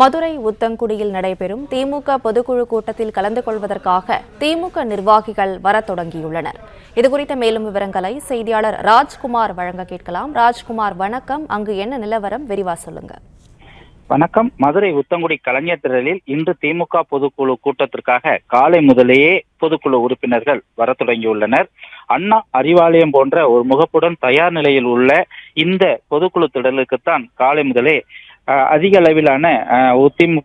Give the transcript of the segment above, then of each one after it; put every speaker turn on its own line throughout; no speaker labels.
மதுரை உத்தங்குடியில் நடைபெறும் திமுக பொதுக்குழு கூட்டத்தில் கலந்து கொள்வதற்காக திமுக நிர்வாகிகள் வரத் தொடங்கியுள்ளனர். இதுகுறித்த மேலும் விவரங்களை செய்தியாளர் ராஜ்குமார் வழங்க கேட்கலாம். ராஜ்குமார், வணக்கம். அங்கு என்ன நிலவரம், விரிவா சொல்லுங்க.
வணக்கம். மதுரை உத்தங்குடி கலைஞர் திடலில் இன்று திமுக பொதுக்குழு கூட்டத்திற்காக காலை முதலேயே பொதுக்குழு உறுப்பினர்கள் வர தொடங்கியுள்ளனர். அண்ணா அறிவாலயம் போன்ற ஒரு முகப்புடன் தயார் நிலையில் உள்ள இந்த பொதுக்குழு திடலுக்குத்தான் காலை முதலே அதிக அளவிலான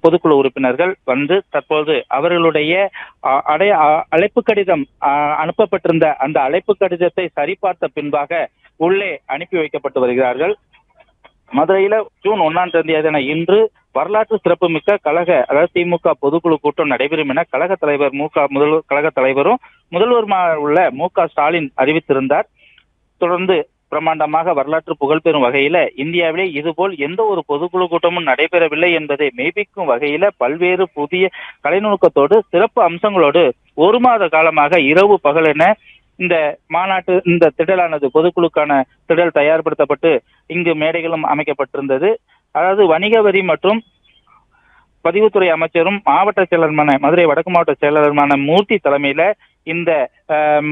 பொதுக்குழு உறுப்பினர்கள் வந்து தற்போது அவர்களுடைய அழைப்பு கடிதம் அனுப்பப்பட்டிருந்த அந்த அழைப்பு கடிதத்தை சரிபார்த்த பின்பாக உள்ளே அனுப்பி வைக்கப்பட்டு வருகிறார்கள். மதுரையில ஜூன் 1ஆம் தேதியான இன்று வரலாற்று சிறப்புமிக்க அதாவது திமுக பொதுக்குழு கூட்டம் நடைபெறும் என கழக தலைவரும் முதல்வருமான உள்ள மு.க. ஸ்டாலின் அறிவித்திருந்தார். தொடர்ந்து பிரமாண்டமாக வரலாற்று புகழ்பெறும் வகையில இந்தியாவிலே இதுபோல் எந்த ஒரு பொதுக்குழு கூட்டமும் நடைபெறவில்லை என்பதை மெய்ப்பிக்கும் வகையில பல்வேறு புதிய கலைநுணுக்கத்தோடு சிறப்பு அம்சங்களோடு ஒரு மாத காலமாக இரவு பகல் என இந்த திடலானது பொதுக்குழுக்கான திடல் தயார்படுத்தப்பட்டு இங்கு மேடைகளும் அமைக்கப்பட்டிருந்தது. அதாவது வணிக வரி மற்றும் பதிவுத்துறை அமைச்சரும் மாவட்ட செயலருமான மதுரை வடக்கு மாவட்ட செயலருமான மூர்த்தி தலைமையில இந்த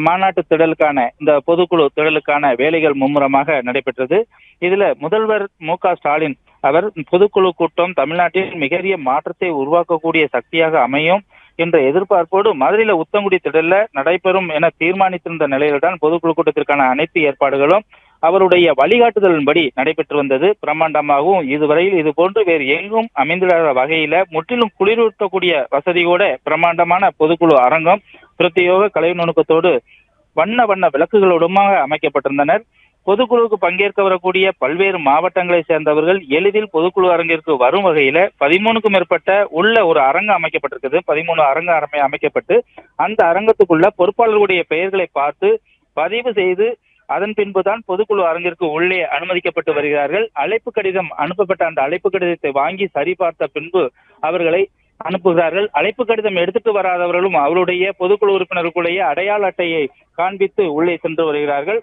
மாநாட்டு திடலுக்கான இந்த பொதுக்குழு திடலுக்கான வேலைகள் மும்முரமாக நடைபெற்றது. இதுல முதல்வர் மு.க. ஸ்டாலின் அவர் பொதுக்குழு கூட்டம் தமிழ்நாட்டில் மிகப்பெரிய மாற்றத்தை உருவாக்கக்கூடிய சக்தியாக அமையும் என்ற எதிர்பார்ப்போடு மதுரையில உத்தங்குடி திடல்ல நடைபெறும் என தீர்மானித்திருந்த நிலையில்தான் பொதுக்குழு கூட்டத்திற்கான அனைத்து ஏற்பாடுகளும் அவருடைய வழிகாட்டுதலின்படி நடைபெற்று வந்தது. பிரம்மாண்டமாகவும் இதுவரையில் இது போன்று வேறு எங்கும் அமைந்துள்ள வகையில முற்றிலும் குளிரூட்டக்கூடிய வசதியோட பிரம்மாண்டமான பொதுக்குழு அரங்கம் பிரத்யேக கலை நுணுக்கத்தோடு வண்ண விளக்குகளோடுமாக அமைக்கப்பட்டிருந்தனர். பொதுக்குழுவுக்கு பங்கேற்க வரக்கூடிய பல்வேறு மாவட்டங்களை சேர்ந்தவர்கள் எளிதில் பொதுக்குழு அரங்கிற்கு வரும் வகையில 13க்கும் மேற்பட்ட உள்ள ஒரு அரங்கு அமைக்கப்பட்டிருக்குது. 13 அரங்கு அமைக்கப்பட்டு அந்த அரங்கத்துக்குள்ள பொறுப்பாளர்களுடைய பெயர்களை பார்த்து பதிவு செய்து அதன் பின்புதான் பொதுக்குழு அரங்கிற்கு உள்ளே அனுமதிக்கப்பட்டு வருகிறார்கள். அழைப்பு கடிதம் அனுப்பப்பட்ட அந்த அழைப்பு கடிதத்தை வாங்கி சரிபார்த்த பின்பு அவர்களை அனுப்புகிறார்கள். அழைப்பு கடிதம் எடுத்துட்டு வராதவர்களும் அவருடைய பொதுக்குழு உறுப்பினர்களுடைய அடையாள அட்டையை காண்பித்து உள்ளே சென்று வருகிறார்கள்.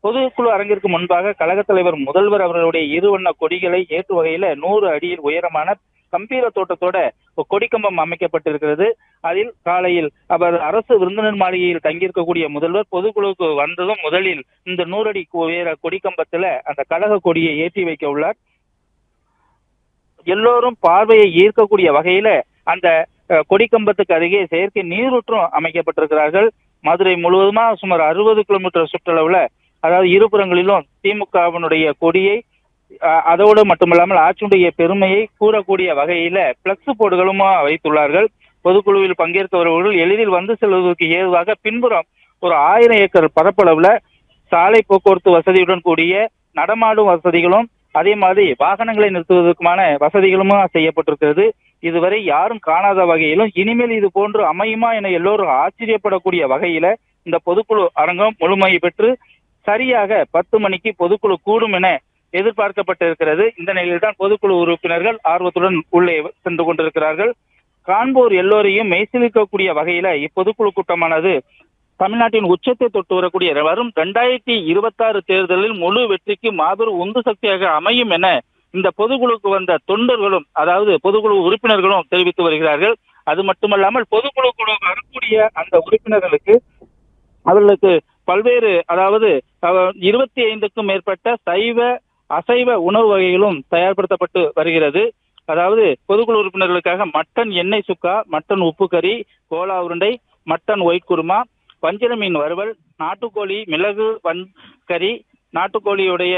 பொதுக்குழு அரங்கிற்கு முன்பாக கழக தலைவர் முதல்வர் அவர்களுடைய இருவண்ண கொடிகளை ஏற்று வகையில 100 அடியில் உயரமான கம்பீர தோட்டத்தோட கொடிக்கம்பம் அமைக்கப்பட்டிருக்கிறது. அதில் காலையில் அவர் அரசு விருந்தினர் மாளிகையில் தங்கியிருக்கக்கூடிய முதல்வர் பொதுக்குழுவுக்கு வந்ததும் முதலில் இந்த 100 அடி உயர கொடிக்கம்பத்துல அந்த கழக கொடியை ஏற்றி வைக்க உள்ளார். எல்லோரும் பார்வையை ஈர்க்கக்கூடிய வகையில அந்த கொடிக்கம்பத்துக்கு அருகே செயற்கை நீரூற்றும் அமைக்கப்பட்டிருக்கிறார்கள். மதுரை முழுவதுமா சுமார் 60 கிலோமீட்டர் சுற்றளவுல, அதாவது இருபுறங்களிலும் திமுகவினுடைய கொடியை அதோடு மட்டுமல்லாமல் ஆட்சியுடைய பெருமையை கூறக்கூடிய வகையில பிளக்ஸ் போர்டுகளும் வைத்துள்ளார்கள். பொதுக்குழுவில் பங்கேற்கவர்கள் எளிதில் வந்து செல்வதற்கு ஏதுவாக பின்புறம் ஒரு 1000 ஏக்கர் பரப்பளவுல சாலை போக்குவரத்து வசதியுடன் கூடிய நடமாடும் வசதிகளும் அதே மாதிரி வாகனங்களை நிறுத்துவதற்குமான வசதிகளும் செய்யப்பட்டிருக்கிறது. இதுவரை யாரும் காணாத வகையிலும் இனிமேல் இது போன்று அமையுமா என எல்லோரும் ஆச்சரியப்படக்கூடிய வகையில இந்த பொதுக்குழு அரங்கம் முழுமை பெற்று சரியாக 10 மணிக்கு பொதுக்குழு கூடும் என எதிர்பார்க்கப்பட்டிருக்கிறது. இந்த நிலையில்தான் பொதுக்குழு உறுப்பினர்கள் ஆர்வத்துடன் உள்ளே சென்று கொண்டிருக்கிறார்கள். காண்போர் எல்லோரையும் மெய்சிலிக்கக்கூடிய வகையில இப்பொதுக்குழு கூட்டமானது தமிழ்நாட்டின் உச்சத்தை தொட்டு வரக்கூடிய வரும் 2026 தேர்தலில் முழு வெற்றிக்கு மாபெரும் உந்து சக்தியாக அமையும் என இந்த பொதுக்குழுக்கு வந்த தொண்டர்களும், அதாவது பொதுக்குழு உறுப்பினர்களும் தெரிவித்து வருகிறார்கள். அது மட்டுமல்லாமல் பொதுக்குழு வரக்கூடிய அந்த உறுப்பினர்களுக்கு அவர்களுக்கு பல்வேறு, அதாவது 25க்கும் மேற்பட்ட சைவ அசைவ உணவு வகைகளும் தயார்படுத்தப்பட்டு வருகிறது. அதாவது பொதுக்குழு உறுப்பினர்களுக்காக மட்டன் எண்ணெய் சுக்கா, மட்டன் உப்பு கறி, கோலா உருண்டை, மட்டன் ஒயிட் குருமா, வஞ்சிர மீன் வறுவல், நாட்டுக்கோழி மிளகு கறி, நாட்டுக்கோழியுடைய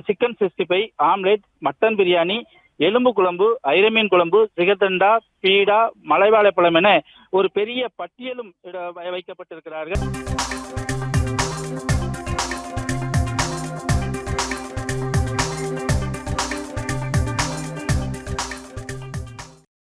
சிக்கன் 65, ஆம்லெட், மட்டன் பிரியாணி, எலும்பு குழம்பு, ஐரமீன் குழம்பு, சிகத்தண்டா, பீடா, மலைவாழைப்பழம் என ஒரு பெரிய பட்டியலும் வைக்கப்பட்டிருக்கிறார்கள்.